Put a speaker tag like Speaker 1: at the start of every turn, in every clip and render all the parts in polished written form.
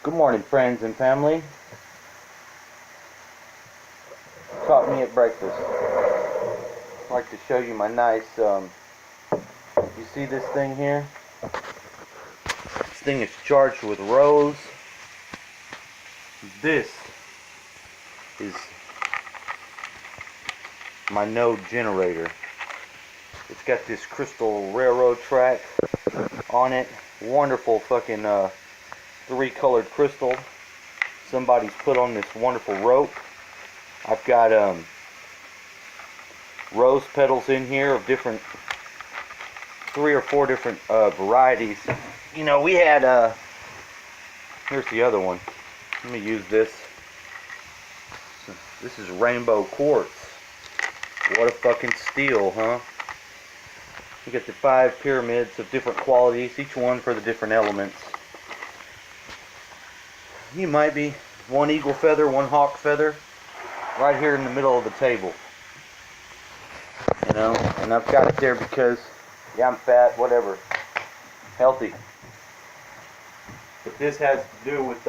Speaker 1: Good morning, friends and family. Caught me at breakfast. I'd like to show you my nice, you see this thing here? This thing is charged with rose. This is my node generator. It's got this crystal railroad track on it. Wonderful fucking three-colored crystal somebody's put on this wonderful rope. I've got rose petals in here of different 3 or 4 different varieties. You know, we had here's the other one. Let me use this. This is rainbow quartz. What a fucking steal, huh? We got the 5 pyramids of different qualities, each one for the different elements. You might be 1 eagle feather, 1 hawk feather, right here in the middle of the table. You know, and I've got it there because, yeah, I'm fat, whatever, healthy. But this has to do with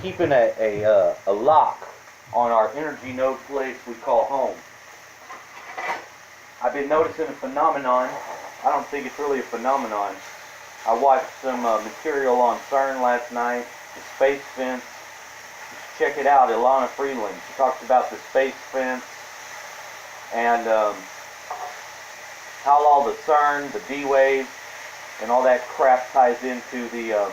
Speaker 1: keeping a lock on our energy node place we call home. I've been noticing a phenomenon. I don't think it's really a phenomenon. I watched some material on CERN last night, the space fence. Check it out, Ilana Freeland. She talks about the space fence and how all the CERN, the D-wave, and all that crap ties into the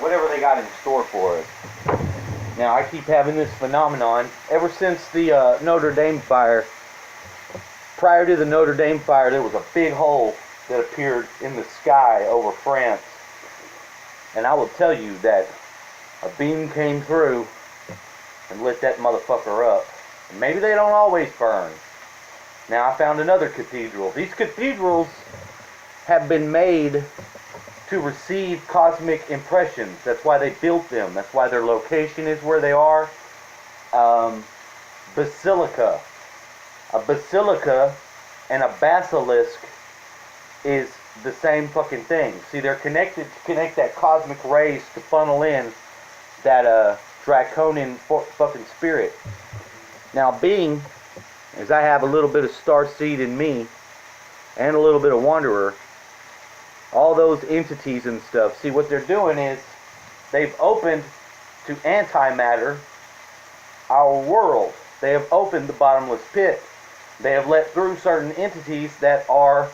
Speaker 1: whatever they got in store for us. Now, I keep having this phenomenon ever since the Notre Dame fire. Prior to the Notre Dame fire, there was a big hole that appeared in the sky over France. And I will tell you that a beam came through and lit that motherfucker up. And maybe they don't always burn. Now, I found another cathedral. These cathedrals have been made to receive cosmic impressions. That's why they built them. That's why their location is where they are. Basilica. A basilica and a basilisk is the same fucking thing. See, they're connected to connect that cosmic rays to funnel in that draconian fucking spirit. Now, being as I have a little bit of star seed in me and a little bit of wanderer, all those entities and stuff, see, what they're doing is they've opened to antimatter our world. They have opened the bottomless pit. They have let through certain entities that are,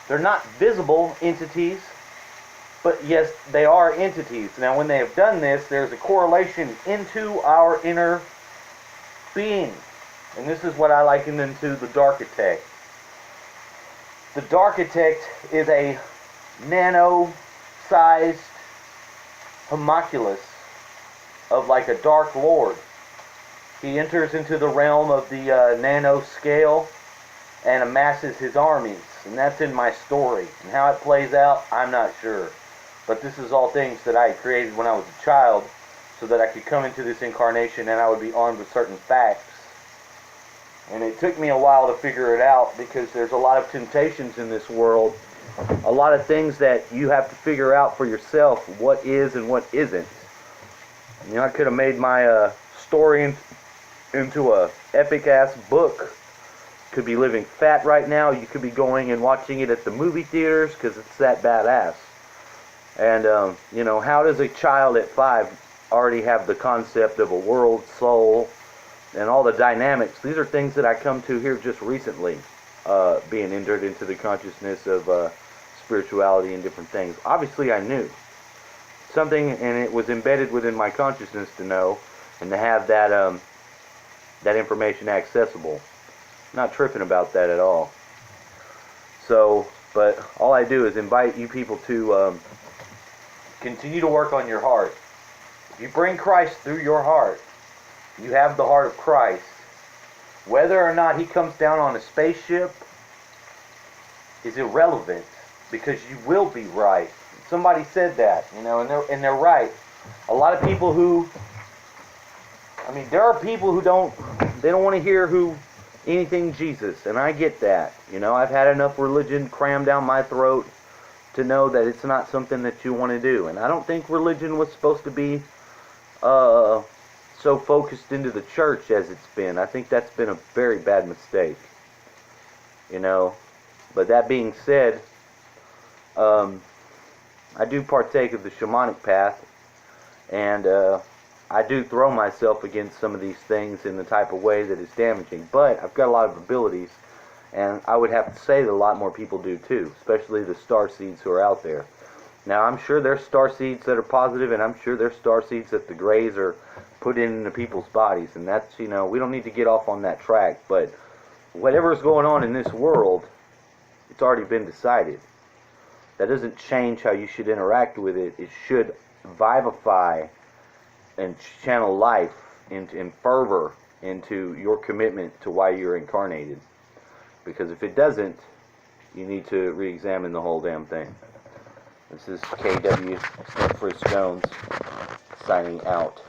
Speaker 1: they're not visible entities, but yes, they are entities. Now, when they have done this, there's a correlation into our inner being. And this is what I liken them to, the Darkitect. The Darkitect is a nano-sized homunculus of like a Dark Lord. He enters into the realm of the nano scale and amasses his armies. And that's in my story. And how it plays out, I'm not sure. But this is all things that I created when I was a child so that I could come into this incarnation and I would be armed with certain facts. And it took me a while to figure it out because there's a lot of temptations in this world. A lot of things that you have to figure out for yourself, what is and what isn't. You know, I could have made my story into a epic-ass book. Could be living fat right now. You could be going and watching it at the movie theaters because it's that badass. And, you know, how does a child at 5 already have the concept of a world soul and all the dynamics? These are things that I come to here just recently, being entered into the consciousness of spirituality and different things. Obviously, I knew something, and it was embedded within my consciousness to know and to have that that information accessible. I'm not tripping about that at all. So, but all I do is invite you people to continue to work on your heart. If you bring Christ through your heart, you have the heart of Christ. Whether or not he comes down on a spaceship is irrelevant, because you will be right. Somebody said that, you know, and they're right. A lot of people who, I mean, there are people who don't want to hear who anything Jesus, and I get that. You know, I've had enough religion crammed down my throat to know that it's not something that you want to do. And I don't think religion was supposed to be so focused into the church as it's been. I think that's been a very bad mistake. You know, but that being said, I do partake of the shamanic path, and I do throw myself against some of these things in the type of way that is damaging. But I've got a lot of abilities, and I would have to say that a lot more people do too, especially the star seeds who are out there. Now, I'm sure there's star seeds that are positive, and I'm sure there's star seeds that the Greys are put into people's bodies, and that's, you know, we don't need to get off on that track, but whatever's going on in this world, it's already been decided. That doesn't change how you should interact with it. It should vivify and channel life and fervor into your commitment to why you're incarnated. Because if it doesn't, you need to re-examine the whole damn thing. This is KW Smith Jones signing out.